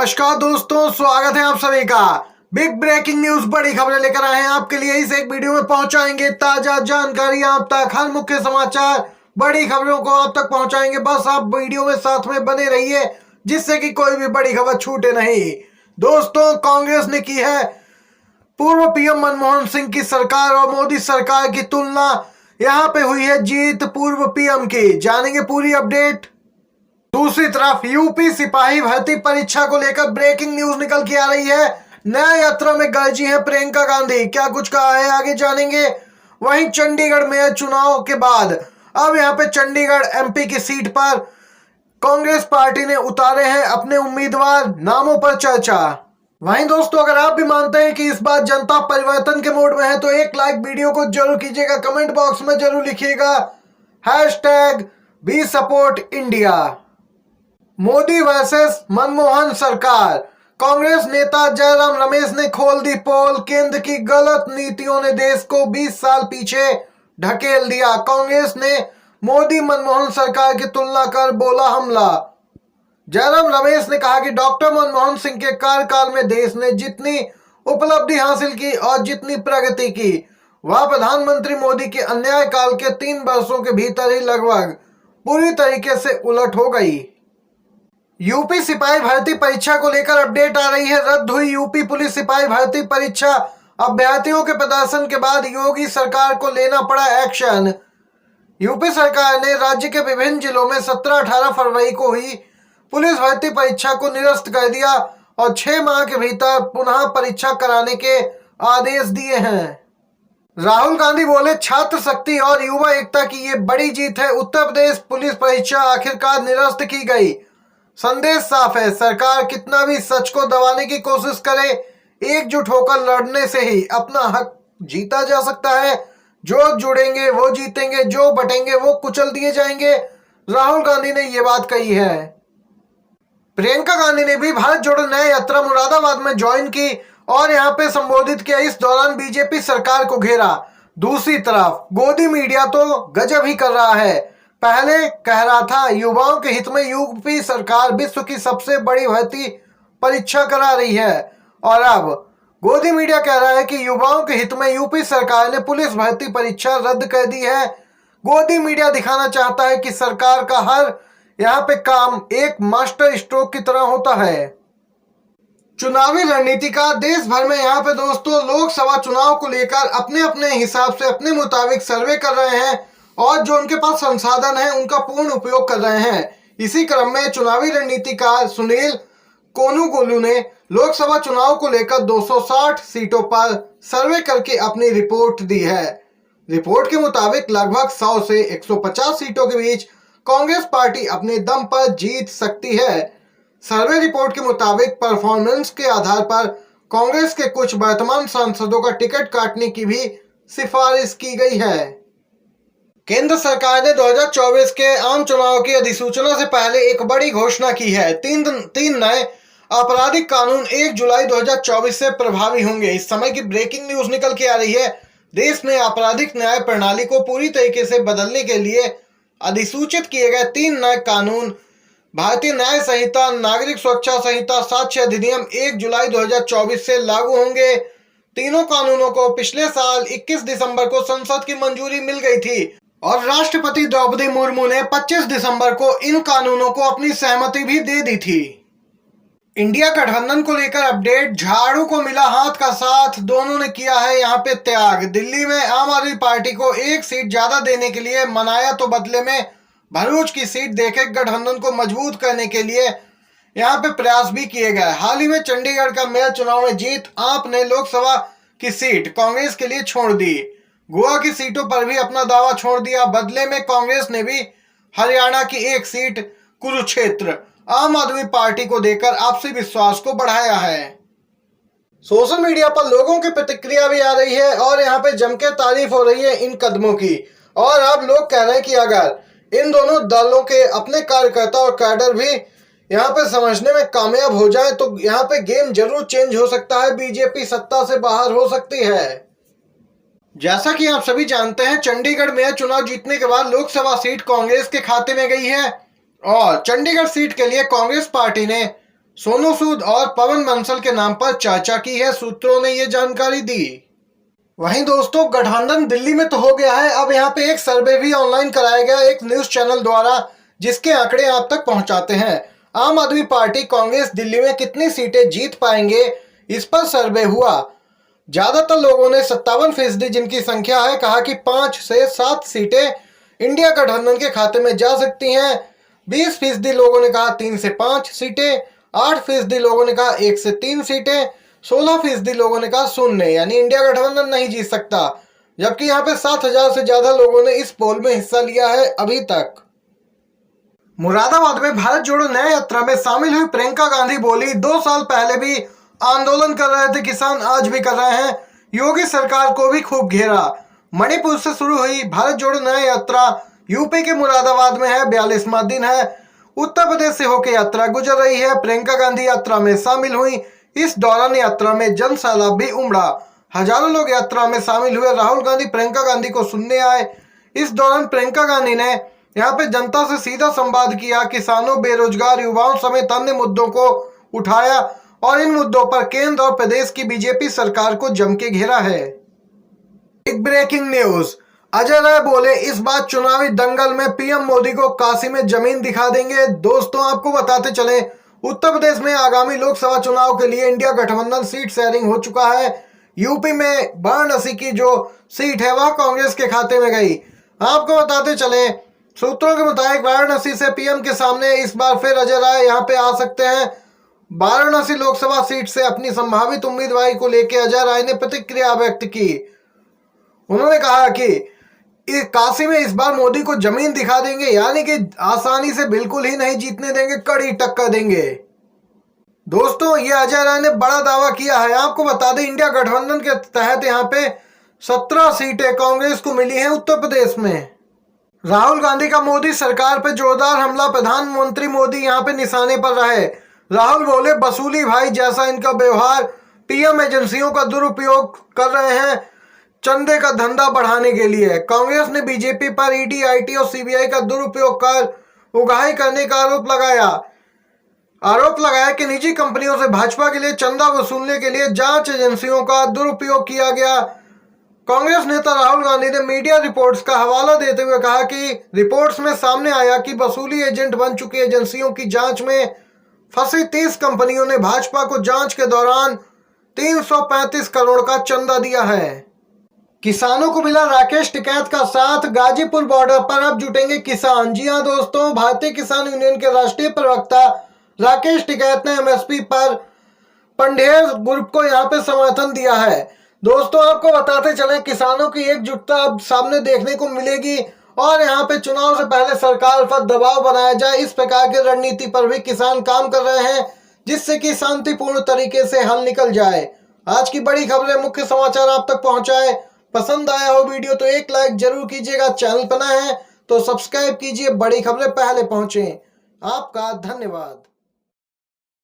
नमस्कार दोस्तों, स्वागत है आप सभी का। बिग ब्रेकिंग न्यूज, बड़ी खबरें लेकर आए हैं आपके लिए। इस एक वीडियो में पहुंचाएंगे ताजा जानकारी आप तक, हर मुख्य समाचार, बड़ी खबरों को आप तक पहुंचाएंगे। बस आप वीडियो में साथ में बने रहिए, जिससे कि कोई भी बड़ी खबर छूटे नहीं। दोस्तों, कांग्रेस ने की है पूर्व पीएम मनमोहन सिंह की सरकार और मोदी सरकार की तुलना। यहां पे हुई है जीत पूर्व पीएम की, जानेंगे पूरी अपडेट। दूसरी तरफ यूपी सिपाही भर्ती परीक्षा को लेकर ब्रेकिंग न्यूज निकल के आ रही है। न्याय यात्रा में गरजी हैं प्रियंका गांधी, क्या कुछ कहा है आगे जानेंगे। वहीं चंडीगढ़ मेयर चुनाव के बाद अब यहां पे चंडीगढ़ एमपी की सीट पर कांग्रेस पार्टी ने उतारे हैं अपने उम्मीदवार, नामों पर चर्चा। वहीं दोस्तों, अगर आप भी मानते हैं कि इस बार जनता परिवर्तन के मोड में है तो एक लाइक वीडियो को जरूर कीजिएगा, कमेंट बॉक्स में जरूर लिखिएगा #we support India. Modi versus Manmohan सरकार, कांग्रेस नेता जयराम रमेश ने खोल दी पोल। केंद्र की गलत नीतियों ने देश को 20 साल पीछे ढकेल दिया। कांग्रेस ने मोदी मनमोहन सरकार की तुलना कर बोला हमला। जयराम रमेश ने कहा कि डॉक्टर मनमोहन सिंह के कार्यकाल में देश ने जितनी उपलब्धि हासिल की और जितनी प्रगति की, वह प्रधानमंत्री मोदी के अन्याय काल के 3 वर्षों के भीतर ही लगभग पूरी तरीके से उलट हो गई। यूपी सिपाही भर्ती परीक्षा को लेकर अपडेट आ रही है। रद्द हुई यूपी पुलिस सिपाही भर्ती परीक्षा। अभ्यर्थियों के प्रदर्शन के बाद योगी सरकार को लेना पड़ा एक्शन। यूपी सरकार ने राज्य के विभिन्न जिलों में 17-18 फरवरी को हुई पुलिस भर्ती परीक्षा को निरस्त कर दिया और 6 माह के भीतर पुनः परीक्षा कराने के आदेश दिए हैं। राहुल गांधी बोले, छात्र शक्ति और युवा एकता की ये बड़ी जीत है। उत्तर प्रदेश पुलिस परीक्षा आखिरकार निरस्त की गई। संदेश साफ है, सरकार कितना भी सच को दबाने की कोशिश करे, एकजुट होकर लड़ने से ही अपना हक जीता जा सकता है। जो जुड़ेंगे वो जीतेंगे, जो बटेंगे वो कुचल दिए जाएंगे। राहुल गांधी ने ये बात कही है। प्रियंका गांधी ने भी भारत जोड़ो न्याय यात्रा मुरादाबाद में ज्वाइन की और यहां पे संबोधित किया। इस दौरान बीजेपी सरकार को घेरा। दूसरी तरफ गोदी मीडिया तो गजब ही कर रहा है। पहले कह रहा था युवाओं के हित में यूपी सरकार विश्व की सबसे बड़ी भर्ती परीक्षा करा रही है, और अब गोदी मीडिया कह रहा है कि युवाओं के हित में यूपी सरकार ने पुलिस भर्ती परीक्षा रद्द कर दी है। गोदी मीडिया दिखाना चाहता है कि सरकार का हर यहाँ पे काम एक मास्टर स्ट्रोक की तरह होता है। चुनावी रणनीति का देश भर में यहाँ पे दोस्तों लोकसभा चुनाव को लेकर अपने अपने हिसाब से अपने मुताबिक सर्वे कर रहे हैं और जो उनके पास संसाधन है उनका पूर्ण उपयोग कर रहे हैं। इसी क्रम में चुनावी रणनीतिकार सुनील कोनुगोलू ने लोकसभा चुनाव को लेकर 260 सीटों पर सर्वे करके अपनी रिपोर्ट दी है। रिपोर्ट के मुताबिक लगभग 100 से 150 सीटों के बीच कांग्रेस पार्टी अपने दम पर जीत सकती है। सर्वे रिपोर्ट के मुताबिक परफॉर्मेंस के आधार पर कांग्रेस के कुछ वर्तमान सांसदों का टिकट काटने की भी सिफारिश की गई है। केंद्र सरकार ने 2024 के आम चुनाव की अधिसूचना से पहले एक बड़ी घोषणा की है। तीन नए आपराधिक कानून 1 जुलाई 2024 से प्रभावी होंगे। इस समय की ब्रेकिंग न्यूज निकल के आ रही है। देश में आपराधिक न्याय प्रणाली को पूरी तरीके से बदलने के लिए अधिसूचित किए गए 3 नए कानून भारतीय न्याय संहिता, नागरिक सुरक्षा संहिता, साक्ष्य अधिनियम 1 जुलाई 2024 से लागू होंगे। तीनों कानूनों को पिछले साल 21 दिसंबर को संसद की मंजूरी मिल गई थी और राष्ट्रपति द्रौपदी मुर्मू ने 25 दिसंबर को इन कानूनों को अपनी सहमति भी दे दी थी। इंडिया गठबंधन को लेकर अपडेट, झाड़ू को मिला हाथ का साथ, दोनों ने किया है यहाँ पे त्याग। दिल्ली में आम आदमी पार्टी को 1 सीट ज्यादा देने के लिए मनाया तो बदले में भरूच की सीट देके गठबंधन को मजबूत करने के लिए यहाँ पे प्रयास भी किए गए। हाल ही में चंडीगढ़ का मेयर चुनाव में जीत आप ने लोकसभा की सीट कांग्रेस के लिए छोड़ दी। गोवा की सीटों पर भी अपना दावा छोड़ दिया। बदले में कांग्रेस ने भी हरियाणा की 1 सीट कुरुक्षेत्र आम आदमी पार्टी को देकर आपसी विश्वास को बढ़ाया है। सोशल मीडिया पर लोगों की प्रतिक्रिया भी आ रही है और यहाँ पे जम के तारीफ हो रही है इन कदमों की। और अब लोग कह रहे हैं कि अगर इन दोनों दलों के अपने कार्यकर्ता और कैडर भी यहाँ पे समझने में कामयाब हो जाए तो यहाँ पे गेम जरूर चेंज हो सकता है। बीजेपी सत्ता से बाहर हो सकती है। जैसा कि आप सभी जानते हैं, चंडीगढ़ में चुनाव जीतने के बाद लोकसभा सीट कांग्रेस के खाते में गई है और चंडीगढ़ सीट के लिए कांग्रेस पार्टी ने सोनू सूद और पवन बंसल के नाम पर चर्चा की है, सूत्रों ने ये जानकारी दी। वहीं दोस्तों, गठबंधन दिल्ली में तो हो गया है, अब यहाँ पे एक सर्वे भी ऑनलाइन कराया गया एक न्यूज चैनल द्वारा, जिसके आंकड़े आप तक पहुंचाते हैं। आम आदमी पार्टी कांग्रेस दिल्ली में कितनी सीटें जीत पाएंगे, इस पर सर्वे हुआ। ज्यादातर लोगों ने 57% जिनकी संख्या है, कहा कि 5 से 7 सीटें इंडिया गठबंधन के खाते में जा सकती हैं। 20% लोगों ने कहा 3 से 5 सीटें, 8% लोगों ने कहा 1 से 3 सीटें, 16% लोगों ने कहा शून्य, यानी इंडिया गठबंधन नहीं जीत सकता। जबकि यहाँ पे 7,000 से ज्यादा लोगों ने इस पोल में हिस्सा लिया है अभी तक। मुरादाबाद में भारत जोड़ो न्याय यात्रा में शामिल हुई प्रियंका गांधी बोली, 2 साल पहले भी आंदोलन कर रहे थे किसान, आज भी कर रहे हैं, योगी सरकार को भी खूब घेरा। मणिपुर से शुरू हुई भारत जोड़ो न्याय यात्रा यूपी के मुरादाबाद में है, 42वां दिन है। उत्तर प्रदेश से होकर यात्रा गुजर रही है। प्रियंका गांधी यात्रा में शामिल हुई। इस दौरान यात्रा में जन सैलाब भी उमड़ा, हजारों लोग यात्रा में शामिल हुए। राहुल गांधी प्रियंका गांधी को सुनने आए। इस दौरान प्रियंका गांधी ने यहाँ पे जनता से सीधा संवाद किया, किसानों, बेरोजगार युवाओं समेत अन्य मुद्दों को उठाया और इन मुद्दों पर केंद्र और प्रदेश की बीजेपी सरकार को जम के घेरा है। एक ब्रेकिंग न्यूज, अजय राय बोले इस बार चुनावी दंगल में पीएम मोदी को काशी में जमीन दिखा देंगे। दोस्तों, आपको बताते चले, उत्तर प्रदेश में आगामी लोकसभा चुनाव के लिए इंडिया गठबंधन सीट शेयरिंग हो चुका है। यूपी में वाराणसी की जो सीट है वह कांग्रेस के खाते में गई। आपको बताते चले, सूत्रों के मुताबिक वाराणसी से पीएम के सामने इस बार फिर अजय राय यहाँ पे आ सकते हैं। वाराणसी लोकसभा सीट से अपनी संभावित उम्मीदवारी को लेकर अजय राय ने प्रतिक्रिया व्यक्त की। उन्होंने कहा कि काशी में इस बार मोदी को जमीन दिखा देंगे, यानी कि आसानी से बिल्कुल ही नहीं जीतने देंगे, कड़ी टक्कर देंगे। दोस्तों, ये अजय राय ने बड़ा दावा किया है। आपको बता दें, इंडिया गठबंधन के तहत यहाँ पे 17 सीटें कांग्रेस को मिली हैं उत्तर प्रदेश में। राहुल गांधी का मोदी सरकार पर जोरदार हमला, प्रधानमंत्री मोदी यहाँ पे निशाने पर रहे। राहुल बोले वसूली भाई जैसा इनका व्यवहार, पीएम एजेंसियों का दुरुपयोग कर रहे हैं चंदे का धंधा बढ़ाने के लिए। कांग्रेस ने बीजेपी पर ईडी, आईटी और सीबीआई का दुरुपयोग कर उगाही करने का आरोप लगाया कि निजी कंपनियों से भाजपा के लिए चंदा वसूलने के लिए जांच एजेंसियों का दुरुपयोग किया गया। कांग्रेस नेता राहुल गांधी ने मीडिया रिपोर्ट्स का हवाला देते हुए कहा कि रिपोर्ट्स में सामने आया कि वसूली एजेंट बन चुकी एजेंसियों की जांच में फंसी 30 कंपनियों ने भाजपा को जांच के दौरान 335 करोड़ का चंदा दिया है। किसानों को मिला राकेश टिकैत का साथ, गाजीपुर बॉर्डर पर अब जुटेंगे किसान। जी हां दोस्तों, भारतीय किसान यूनियन के राष्ट्रीय प्रवक्ता राकेश टिकैत ने एमएसपी पर पंढेर ग्रुप को यहां पे समर्थन दिया है। दोस्तों, आपको बताते चले, किसानों की एकजुटता अब सामने देखने को मिलेगी और यहाँ पे चुनाव से पहले सरकार पर दबाव बनाया जाए, इस प्रकार की रणनीति पर भी किसान काम कर रहे हैं, जिससे कि शांतिपूर्ण तरीके से हल निकल जाए। आज की बड़ी खबरें, मुख्य समाचार आप तक पहुंचाए। पसंद आया हो वीडियो तो एक लाइक जरूर कीजिएगा। चैनल पर नए हैं तो सब्सक्राइब कीजिए, बड़ी खबरें पहले पहुंचे। आपका धन्यवाद।